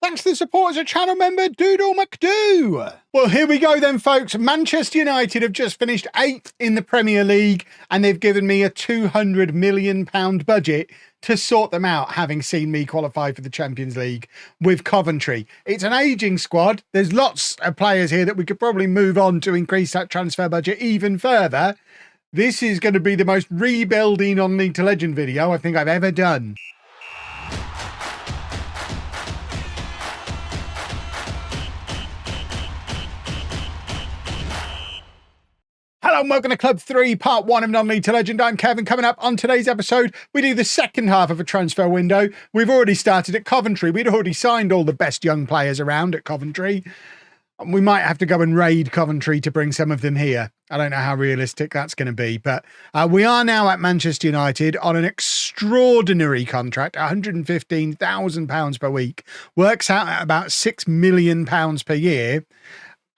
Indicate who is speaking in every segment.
Speaker 1: Thanks to the support as a channel member, Doodle McDoo. Well, here we go then, folks. Manchester United have just finished 8th in the Premier League, and they've given me a £200 million budget to sort them out, having seen me qualify for the Champions League with Coventry. It's an ageing squad. There's lots of players here that we could probably move on to increase that transfer budget even further. This is going to be the most rebuilding on League to Legend video I think I've ever done. Hello and welcome to Club 3, Part 1 of Non-League to Legend. I'm Kevin. Coming up on today's episode, we do the second half of a transfer window. We've already started at Coventry. We'd already signed all the best young players around at Coventry. We might have to go and raid Coventry to bring some of them here. I don't know how realistic that's going to be, but we are now at Manchester United on an extraordinary contract, £115,000 per week. Works out at about £6 million per year.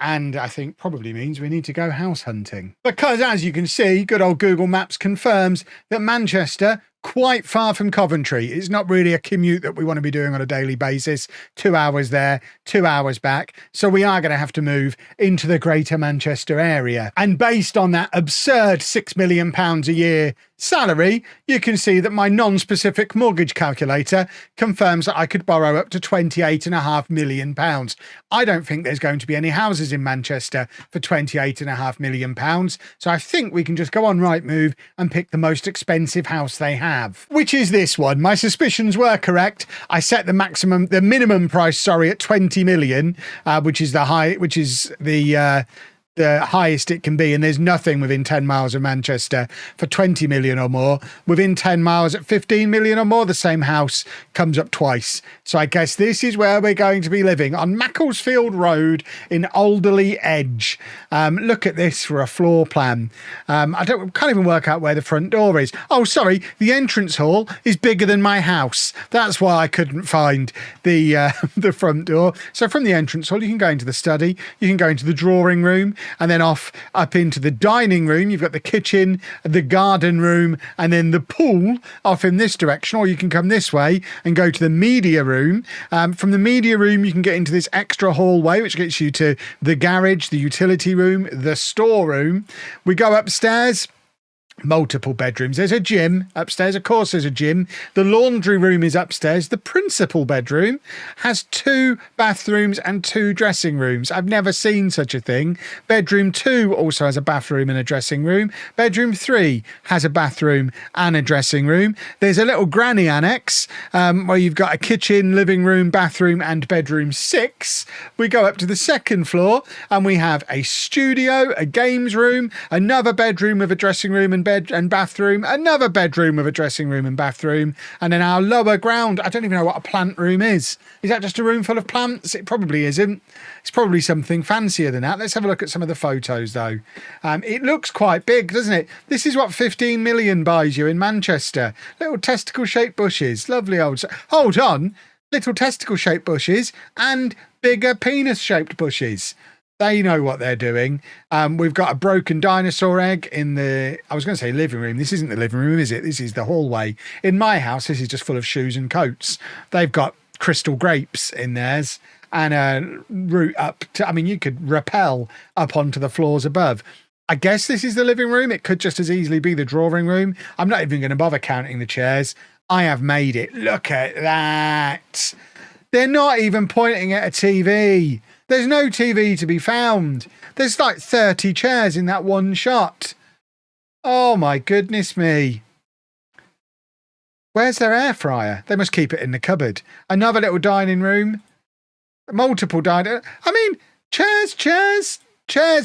Speaker 1: And I think probably means we need to go house hunting. Because as you can see, good old Google Maps confirms that Manchester, quite far from Coventry. It's not really a commute that we want to be doing on a daily basis. 2 hours there, 2 hours back. So we are going to have to move into the greater Manchester area. And based on that absurd £6 million a year salary, you can see that my non-specific mortgage calculator confirms that I could borrow up to £28.5 million. I don't think there's going to be any houses in Manchester for £28.5 million. So I think we can just go on Rightmove and pick the most expensive house they have, which is this one. My suspicions were correct. I set the minimum price, at 20 million, which is the highest it can be, and there's nothing within 10 miles of Manchester for 20 million or more. Within 10 miles at 15 million or more, the same house comes up twice. So I guess this is where we're going to be living, on Macclesfield Road in Alderley Edge. Look at this for a floor plan. I can't even work out where the front door is. Oh, sorry, the entrance hall is bigger than my house. That's why I couldn't find the front door. So from the entrance hall, you can go into the study, you can go into the drawing room, and then up into the dining room. You've got the kitchen, the garden room, and then the pool off in this direction. Or you can come this way and go to the media room. From the media room, you can get into this extra hallway, which gets you to the garage, the utility room, the storeroom. We go upstairs. Multiple bedrooms. There's a gym upstairs. Of course, there's a gym. The laundry room is upstairs. The principal bedroom has 2 bathrooms and 2 dressing rooms. I've never seen such a thing. Bedroom 2 also has a bathroom and a dressing room. Bedroom 3 has a bathroom and a dressing room. There's a little granny annex where you've got a kitchen, living room, bathroom, and bedroom 6. We go up to the second floor and we have a studio, a games room, another bedroom with a dressing room and bed and bathroom, another bedroom with a dressing room and bathroom, and then our lower ground. I don't even know what a plant room is. Is that just a room full of plants? It probably isn't. It's probably something fancier than that. Let's have a look at some of the photos though. It looks quite big, doesn't it? This is what 15 million buys you in Manchester. Little testicle shaped bushes. Lovely old... Hold on. Little testicle shaped bushes and bigger penis shaped bushes. They know what they're doing. We've got a broken dinosaur egg in the... I was going to say living room. This isn't the living room, is it? This is the hallway. In my house, this is just full of shoes and coats. They've got crystal grapes in theirs and a route up to... I mean, you could rappel up onto the floors above. I guess this is the living room. It could just as easily be the drawing room. I'm not even going to bother counting the chairs. I have made it. Look at that. They're not even pointing at a TV. There's no TV to be found. There's like 30 chairs in that one shot. Oh my goodness me. Where's their air fryer? They must keep it in the cupboard. Another little dining room. Multiple dining... I mean, chairs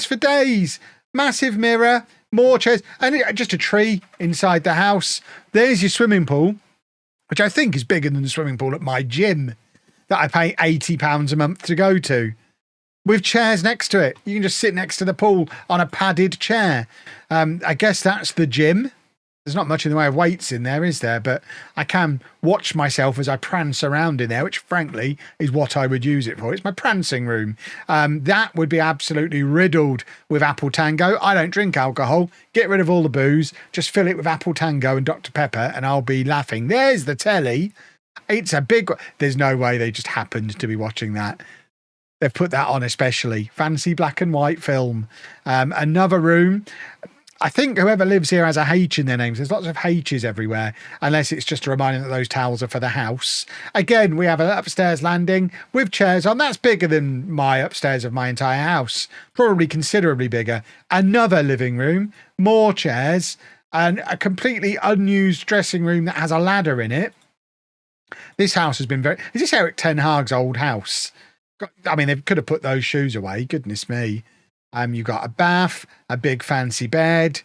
Speaker 1: for days. Massive mirror, more chairs, and just a tree inside the house. There's your swimming pool, which I think is bigger than the swimming pool at my gym that I pay £80 a month to go to. With chairs next to it. You can just sit next to the pool on a padded chair. I guess that's the gym. There's not much in the way of weights in there, is there? But I can watch myself as I prance around in there, which frankly is what I would use it for. It's my prancing room. That would be absolutely riddled with Apple Tango. I don't drink alcohol. Get rid of all the booze. Just fill it with Apple Tango and Dr. Pepper and I'll be laughing. There's the telly. It's a big. There's no way they just happened to be watching that. They've put that on especially. Fancy black and white film. Another room. I think whoever lives here has a H in their names. There's lots of H's everywhere, unless it's just a reminder that those towels are for the house. Again, we have an upstairs landing with chairs on. That's bigger than my upstairs of my entire house. Probably considerably bigger. Another living room, more chairs, and a completely unused dressing room that has a ladder in it. This house has been very... Is this Eric Ten Hag's old house? I mean, they could have put those shoes away. Goodness me. You've got a bath, a big fancy bed,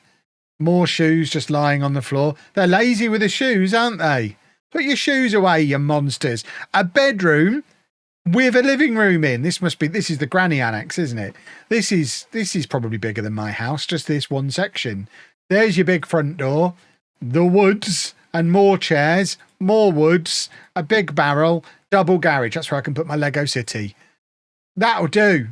Speaker 1: more shoes just lying on the floor. They're lazy with the shoes, aren't they? Put your shoes away, you monsters. A bedroom with a living room in. This is the granny annex, isn't it? This is probably bigger than my house, just this one section. There's your big front door, the woods, and more chairs, more woods, a big barrel, double garage. That's where I can put my Lego City. That'll do.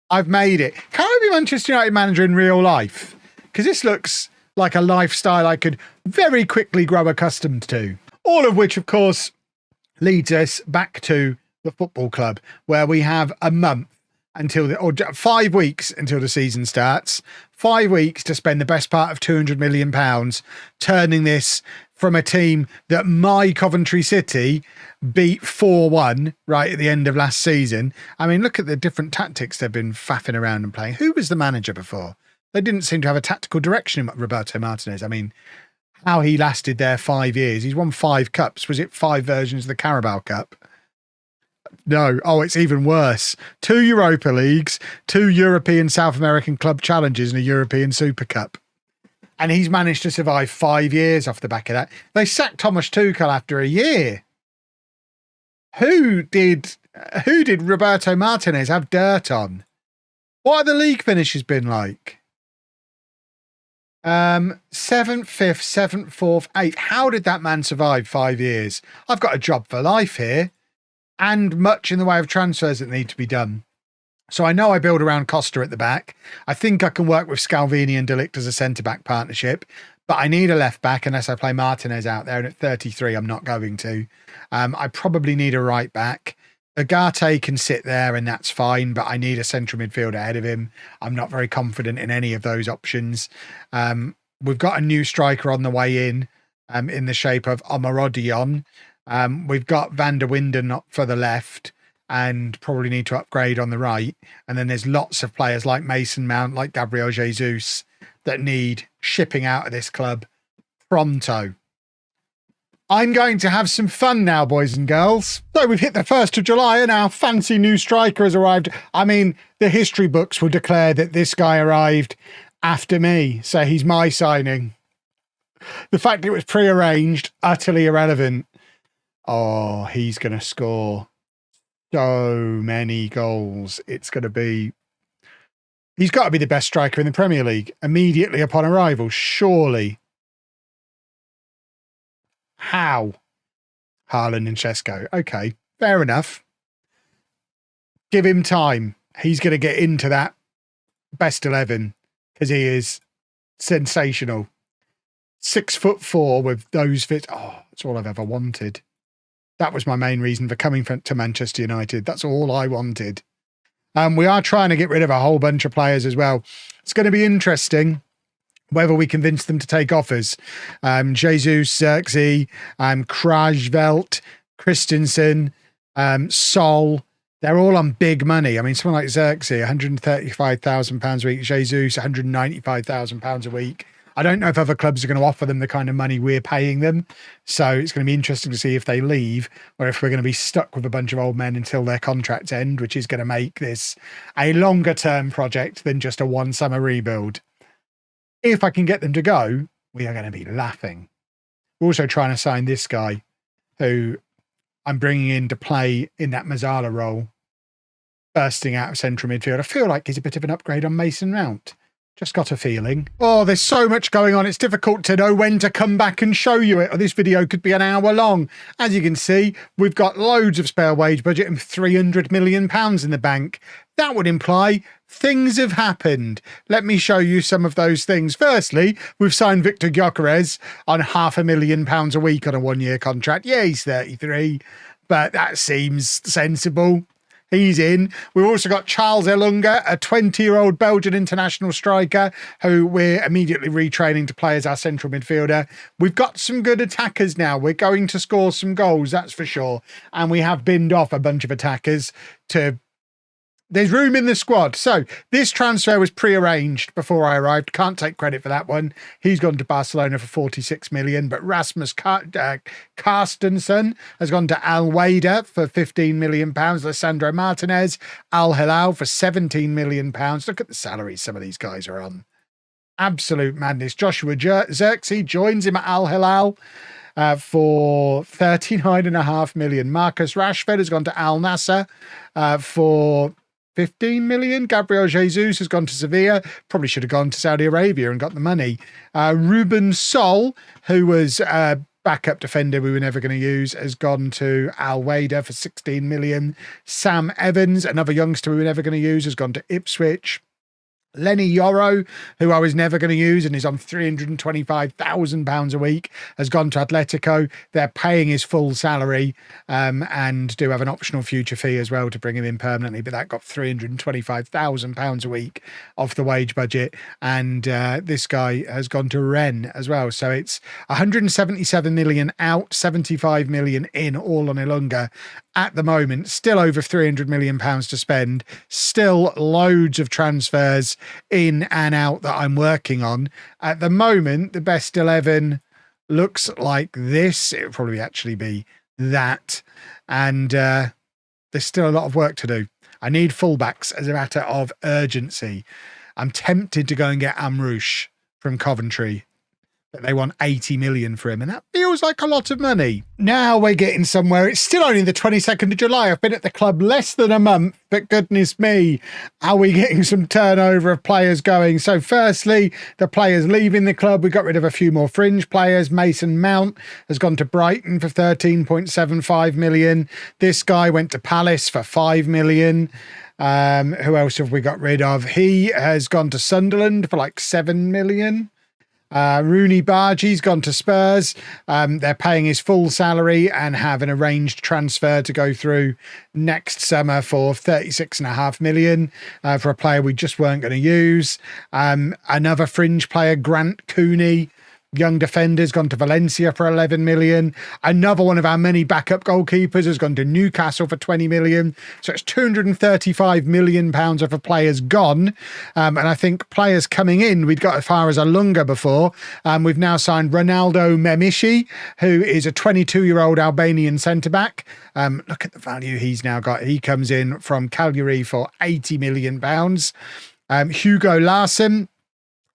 Speaker 1: I've made it. Can I be Manchester United manager in real life? Because this looks like a lifestyle I could very quickly grow accustomed to. All of which, of course, leads us back to the football club, where we have a month or 5 weeks until the season starts. 5 weeks to spend the best part of £200 million turning this from a team that my Coventry City beat 4-1 right at the end of last season. I mean, look at the different tactics they've been faffing around and playing. Who was the manager before? They didn't seem to have a tactical direction in Roberto Martinez. I mean, how he lasted there 5 years. He's won 5 cups. Was it 5 versions of the Carabao Cup? No. Oh, it's even worse. 2 Europa Leagues, 2 European South American Club Challenges, and a European Super Cup. And he's managed to survive 5 years off the back of that. They sacked Thomas Tuchel after a year. Who did Roberto Martinez have dirt on? What have the league finishes been like? 7th, 5th, 7th, 4th, 8th. How did that man survive 5 years? I've got a job for life here, and much in the way of transfers that need to be done. So I know I build around Costa at the back. I think I can work with Scalvini and De Ligt as a centre-back partnership, but I need a left-back unless I play Martinez out there, and at 33 I'm not going to. I probably need a right-back. Agate can sit there and that's fine, but I need a central midfielder ahead of him. I'm not very confident in any of those options. We've got a new striker on the way in the shape of Omarodion. We've got Van der Winden for the left, and probably need to upgrade on the right. And then there's lots of players like Mason Mount, like Gabriel Jesus, that need shipping out of this club pronto. I'm going to have some fun now, boys and girls. So we've hit the 1st of July and our fancy new striker has arrived. I mean, the history books will declare that this guy arrived after me, so he's my signing. The fact it was prearranged, utterly irrelevant. Oh, he's going to score so many goals. He's got to be the best striker in the Premier League immediately upon arrival, surely. How? Haaland and Šeško. Okay, fair enough. Give him time. He's going to get into that best 11 because he is sensational. 6'4" with those fits. Oh, that's all I've ever wanted. That was my main reason for coming to Manchester United. That's all I wanted. We are trying to get rid of a whole bunch of players as well. It's going to be interesting whether we convince them to take offers. Jesus, Xerxes, Krajvelt, Christensen, Sol. They're all on big money. I mean, someone like Xerxes, £135,000 a week. Jesus, £195,000 a week. I don't know if other clubs are going to offer them the kind of money we're paying them. So it's going to be interesting to see if they leave or if we're going to be stuck with a bunch of old men until their contracts end, which is going to make this a longer term project than just a one summer rebuild. If I can get them to go, we are going to be laughing. We're also trying to sign this guy who I'm bringing in to play in that Mazzala role, bursting out of central midfield. I feel like he's a bit of an upgrade on Mason Mount. Just got a feeling. Oh, there's so much going on. It's difficult to know when to come back and show you it. Or this video could be an hour long. As you can see, we've got loads of spare wage budget and £300 million in the bank. That would imply things have happened. Let me show you some of those things. Firstly, we've signed Victor Gyökeres on £500,000 a week on a 1-year contract. Yeah, he's 33, but that seems sensible. He's in. We've also got Charles Elunga, a 20-year-old Belgian international striker who we're immediately retraining to play as our central midfielder. We've got some good attackers now. We're going to score some goals, that's for sure. And we have binned off a bunch of attackers to... There's room in the squad. So this transfer was pre-arranged before I arrived. Can't take credit for that one. He's gone to Barcelona for 46 million, but Rasmus Carstensen has gone to Al Wada for 15 million pounds. Lissandro Martinez, Al Hilal for 17 million pounds. Look at the salaries some of these guys are on. Absolute madness. Joshua Zirkzee joins him at Al Hilal for 39.5 million. Marcus Rashford has gone to Al Nassr for 15 million. Gabriel Jesus has gone to Sevilla. Probably should have gone to Saudi Arabia and got the money. Ruben Sol, who was a backup defender we were never going to use, has gone to Al Wada for 16 million. Sam Evans, another youngster we were never going to use, has gone to Ipswich. Lenny Yoro, who I was never going to use and is on £325,000 a week, has gone to Atletico. They're paying his full salary and do have an optional future fee as well to bring him in permanently, but that got £325,000 a week off the wage budget. And this guy has gone to Rennes as well. So it's 177 million out, 75 million in, all on Ilunga. At the moment, still over £300 million to spend, still loads of transfers in and out that I'm working on. At the moment, the best 11 looks like this. It would probably actually be that. And there's still a lot of work to do. I need fullbacks as a matter of urgency. I'm tempted to go and get Amrouche from Coventry. They want 80 million for him, and that feels like a lot of money. Now we're getting somewhere. It's still only the 22nd of July. I've been at the club less than a month, but goodness me, are we getting some turnover of players going? So firstly, the players leaving the club. We got rid of a few more fringe players. Mason Mount has gone to Brighton for 13.75 million. This guy went to Palace for 5 million. Who else have we got rid of? He has gone to Sunderland for like 7 million. Rooney Bargi's gone to Spurs. They're paying his full salary and have an arranged transfer to go through next summer for 36.5 million for a player we just weren't going to use. Another fringe player, Grant Cooney, young defender's gone to Valencia for 11 million. Another one of our many backup goalkeepers has gone to Newcastle for 20 million. So it's 235 million pounds of players gone. And I think players coming in, we'd got as far as Ilunga before. We've now signed Ronaldo Memishi, who is a 22-year-old Albanian centre-back. Look at the value he's now got. He comes in from Cagliari for 80 million pounds. Hugo Larsson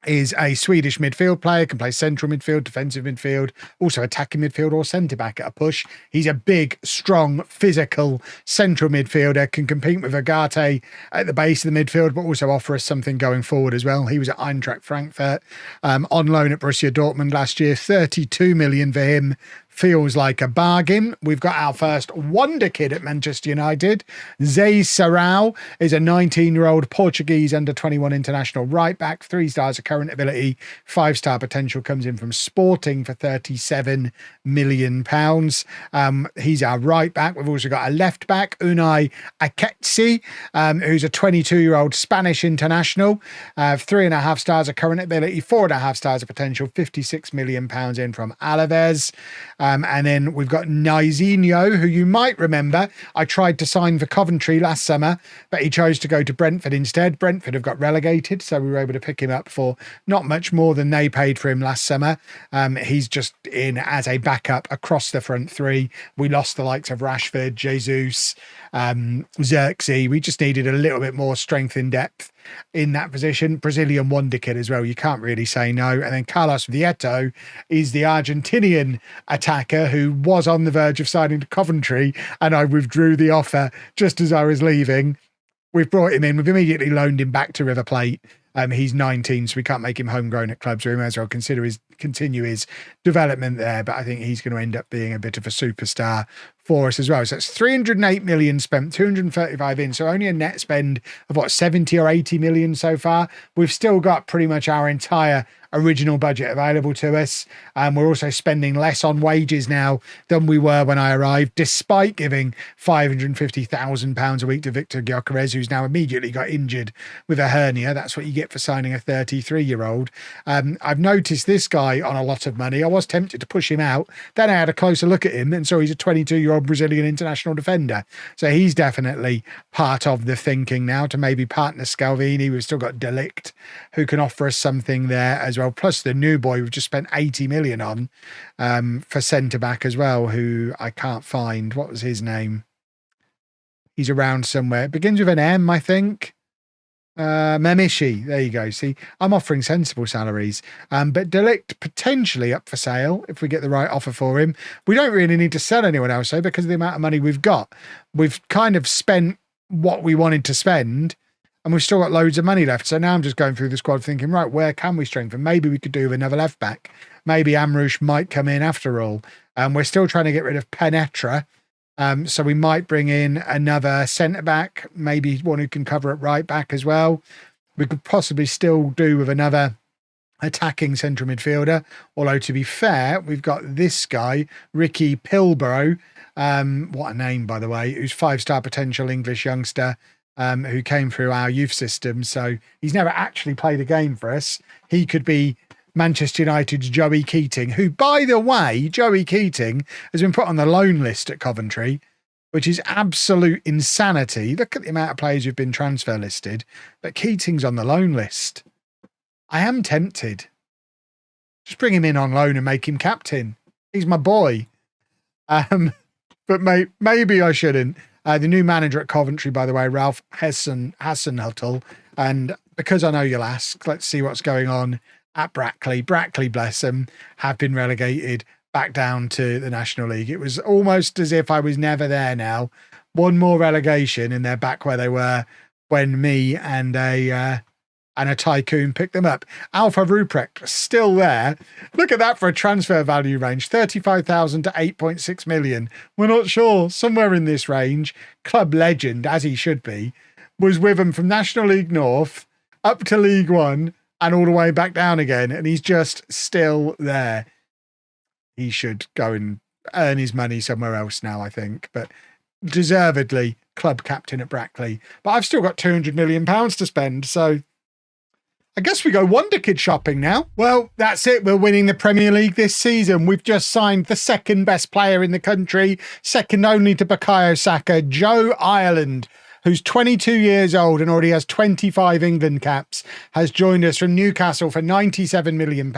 Speaker 1: is a Swedish midfield player, can play central midfield, defensive midfield, also attacking midfield or centre-back at a push. He's a big, strong, physical central midfielder, can compete with Agate at the base of the midfield, but also offer us something going forward as well. He was at Eintracht Frankfurt on loan at Borussia Dortmund last year. 32 million for him. Feels like a bargain. We've got our first wonder kid at Manchester United. Zé Sarau is a 19-year-old Portuguese under-21 international right-back. 3 stars of current ability. 5-star potential. Comes in from Sporting for £37 million. He's our right-back. We've also got a left-back, Unai Aketsi, who's a 22-year-old Spanish international. 3.5 stars of current ability. 4.5 stars of potential. £56 million in from Alaves. And then we've got Naizinho, who you might remember I tried to sign for Coventry last summer, but he chose to go to Brentford instead. Brentford have got relegated, so we were able to pick him up for not much more than they paid for him last summer. He's just in as a backup across the front three. We lost the likes of Rashford, Jesus, Zirkzee. We just needed a little bit more strength in depth in that position. Brazilian wonder kid as well. You can't really say no. And then Carlos Vieto is the Argentinian attacker who was on the verge of signing to Coventry, and I withdrew the offer just as I was leaving. We've brought him in. We've immediately loaned him back to River Plate. He's 19, so we can't make him homegrown at clubs, so we may as well continue his development there. But I think he's going to end up being a bit of a superstar for us as well. So it's 308 million spent, 235 in, so only a net spend of what, 70 or 80 million so far. We've still got pretty much our entire original budget available to us. We're also spending less on wages now than we were when I arrived, despite giving £550,000 a week to Victor Gyökeres, who's now immediately got injured with a hernia. That's what you get for signing a 33-year-old. I've noticed this guy on a lot of money. I was tempted to push him out. Then I had a closer look at him and saw he's a 22-year-old Brazilian international defender. So he's definitely part of the thinking now to maybe partner Scalvini. We've still got De Ligt, who can offer us something there as well. Plus the new boy we've just spent 80 million on for centre-back as well, who I can't find. What was his name? He's around somewhere. It begins with an M, I think. Memishi. There you go. See, I'm offering sensible salaries. But De Ligt potentially up for sale if we get the right offer for him. We don't really need to sell anyone else, though, because of the amount of money we've got. We've kind of spent what we wanted to spend, and we've still got loads of money left. So now I'm just going through the squad thinking, right, where can we strengthen? Maybe we could do with another left back. Maybe Amrouche might come in after all. We're still trying to get rid of Penetra. So we might bring in another centre-back, maybe one who can cover at right-back as well. We could possibly still do with another attacking central midfielder. Although, to be fair, we've got this guy, Ricky Pilbro. What a name, by the way, who's 5-star potential English youngster who came through our youth system. So he's never actually played a game for us. He could be Manchester United's Joey Keating, who, by the way, Joey Keating has been put on the loan list at Coventry, which is absolute insanity. Look at the amount of players who've been transfer listed, but Keating's on the loan list. I am tempted. Just bring him in on loan and make him captain. He's my boy. But maybe I shouldn't. The new manager at Coventry, by the way, Ralph Hasenhüttl. And because I know you'll ask, let's see what's going on at Brackley. Brackley, bless them, have been relegated back down to the National League. It was almost as if I was never there now. One more relegation and they're back where they were when me and a tycoon picked them up. Alpha Ruprecht still there. Look at that for a transfer value range, 35,000 to 8.6 million. We're not sure. Somewhere in this range. Club legend, as he should be, was with them from National League North up to League One and all the way back down again. And he's just still there. He should go and earn his money somewhere else now, I think. But deservedly club captain at Brackley. But I've still got £200 million to spend. So I guess we go wonderkid shopping now. Well, that's it. We're winning the Premier League this season. We've just signed the second best player in the country, second only to Bukayo Saka, Joe Ireland, who's 22 years old and already has 25 England caps, has joined us from Newcastle for £97 million.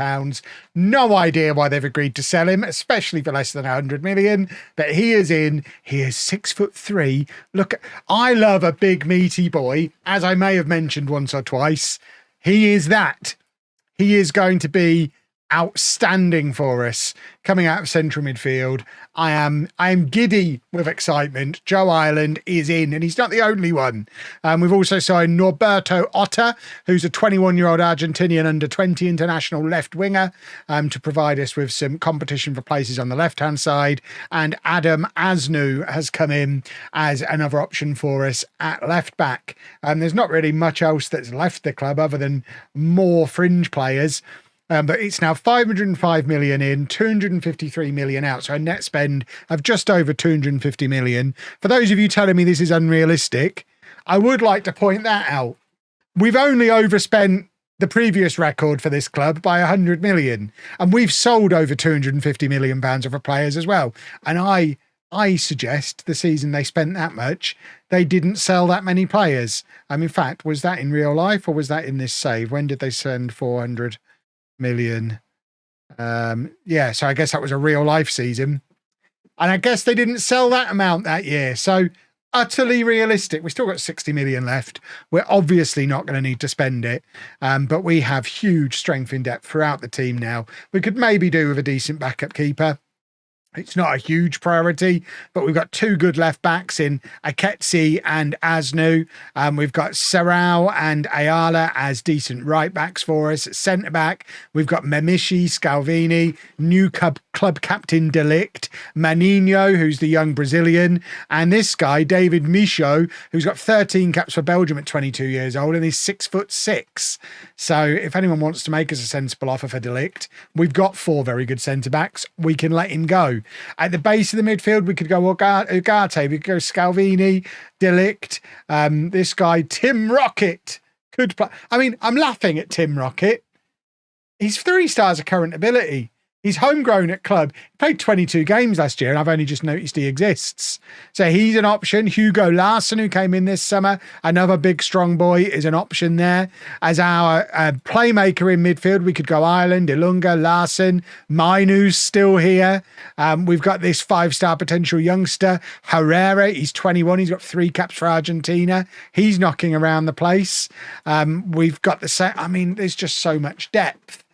Speaker 1: No idea why they've agreed to sell him, especially for less than 100 million. But he is in. He is 6'3". Look, I love a big meaty boy, as I may have mentioned once or twice. He is that. He is going to be outstanding for us coming out of central midfield. I am giddy with excitement. Joe Ireland is in, and he's not the only one. We've also signed Norberto Otta, who's a 21-year-old Argentinian under-20 international left winger, to provide us with some competition for places on the left-hand side. And Adam Asnu has come in as another option for us at left back. There's not really much else that's left the club other than more fringe players. But it's now 505 million in, 253 million out. So a net spend of just over 250 million. For those of you telling me this is unrealistic, I would like to point that out. We've only overspent the previous record for this club by 100 million. And we've sold over 250 million pounds of players as well. And I suggest the season they spent that much, they didn't sell that many players. In fact, was that in real life or was that in this save? When did they send 400 million? Yeah, so I guess that was a real life season. And I guess they didn't sell that amount that year. So utterly realistic. We've still got 60 million left. We're obviously not going to need to spend it. But we have huge strength in depth throughout the team now. We could maybe do with a decent backup keeper. It's not a huge priority, but we've got two good left backs in Aketsi and Asnu. We've got Serrao and Ayala as decent right backs for us. Centre back, we've got Memishi, Scalvini, new club captain De Ligt, Maninho, who's the young Brazilian, and this guy, David Michaud, who's got 13 caps for Belgium at 22 years old, and he's 6'6". So if anyone wants to make us a sensible offer for De Ligt, we've got four very good centre backs. We can let him go. At the base of the midfield, we could go Ugarte, we could go Scalvini, De Ligt, this guy, Tim Rocket, could play. I mean, I'm laughing at Tim Rocket. He's 3 stars of current ability. He's homegrown at club. He played 22 games last year, and I've only just noticed he exists. So he's an option. Hugo Larsson, who came in this summer, another big, strong boy, is an option there. As our playmaker in midfield, we could go Ireland, Ilunga, Larsson, Mainu's still here. We've got this 5-star potential youngster, Herrera. He's 21. He's got 3 caps for Argentina. He's knocking around the place. We've got the set. I mean, there's just so much depth.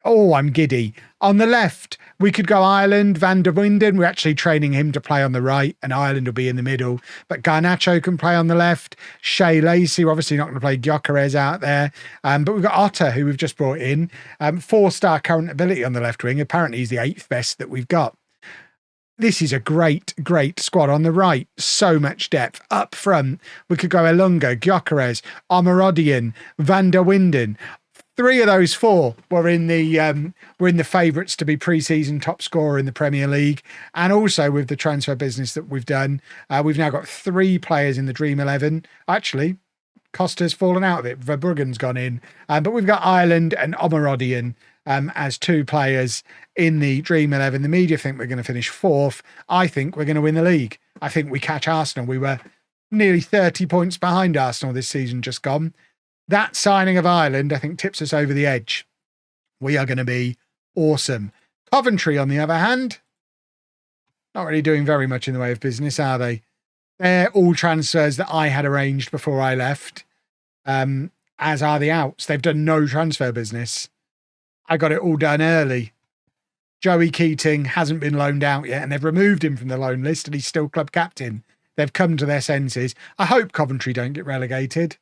Speaker 1: Oh, I'm giddy. On the left, we could go Ireland, Van der Winden. We're actually training him to play on the right, and Ireland will be in the middle. But Garnacho can play on the left. Shea Lacey, we're obviously not going to play Gyökeres out there. But we've got Otter, who we've just brought in. 4-star current ability on the left wing. Apparently, he's the 8th best that we've got. This is a great, great squad on the right. So much depth. Up front, we could go Ilunga, Gyökeres, Omarodian, Van der Winden. 3 of those 4 were in the favourites to be pre-season top scorer in the Premier League, and also with the transfer business that we've done, we've now got 3 players in the Dream 11. Actually, Costa's fallen out of it. Verbruggen's gone in, but we've got Ireland and Omarodian as 2 players in the Dream 11. The media think we're going to finish 4th. I think we're going to win the league. I think we catch Arsenal. We were nearly 30 points behind Arsenal this season just gone. That signing of Ireland, I think, tips us over the edge. We are going to be awesome. Coventry, on the other hand, not really doing very much in the way of business, are they? They're all transfers that I had arranged before I left, as are the outs. They've done no transfer business. I got it all done early. Joey Keating hasn't been loaned out yet, and they've removed him from the loan list, and he's still club captain. They've come to their senses. I hope Coventry don't get relegated.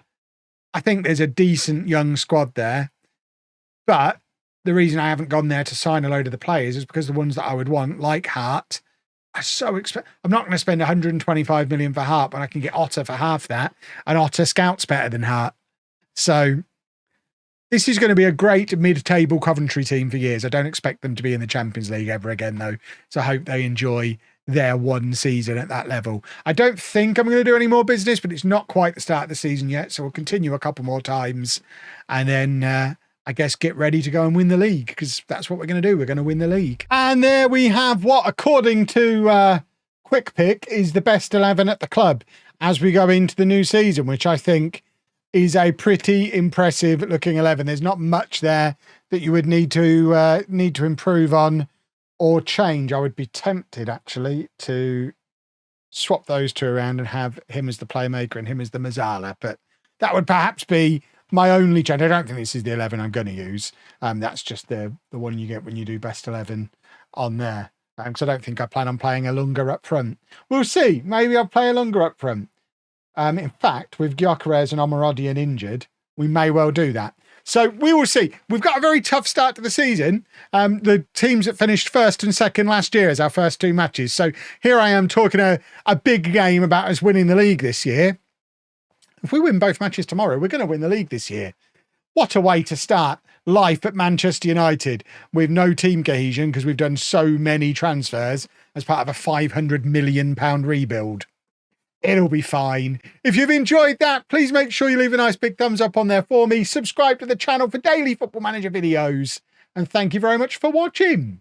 Speaker 1: I think there's a decent young squad there, but the reason I haven't gone there to sign a load of the players is because the ones that I would want, like Hart, are so expensive. I'm not going to spend 125 million for Hart, but I can get Otter for half that, and Otter scouts better than Hart. So this is going to be a great mid-table Coventry team for years. I don't expect them to be in the Champions League ever again, though, so I hope they enjoy their one season at that level. I don't think I'm going to do any more business, but it's not quite the start of the season yet, so we'll continue a couple more times, and then I guess get ready to go and win the league, because that's what we're going to do. We're going to win the league. And there we have what, according to Quick Pick, is the best 11 at the club as we go into the new season, which I think is a pretty impressive looking 11. There's not much there that you would need to improve on or change. I would be tempted actually to swap those 2 around and have him as the playmaker and him as the Mazzala, but that would perhaps be my only change. I don't think this is the 11 I'm going to use. That's just the one you get when you do best 11 on there. Because I don't think I plan on playing Ilunga up front. We'll see. Maybe I'll play Ilunga up front. In fact, with Gyökeres and Omarodian injured, we may well do that. So we will see. We've got a very tough start to the season. The teams that finished 1st and 2nd last year as our first 2 matches. So here I am talking a big game about us winning the league this year. If we win both matches tomorrow, we're going to win the league this year. What a way to start life at Manchester United with no team cohesion because we've done so many transfers as part of a £500 million rebuild. It'll be fine. If you've enjoyed that, please make sure you leave a nice big thumbs up on there for me. Subscribe to the channel for daily Football Manager videos. And thank you very much for watching.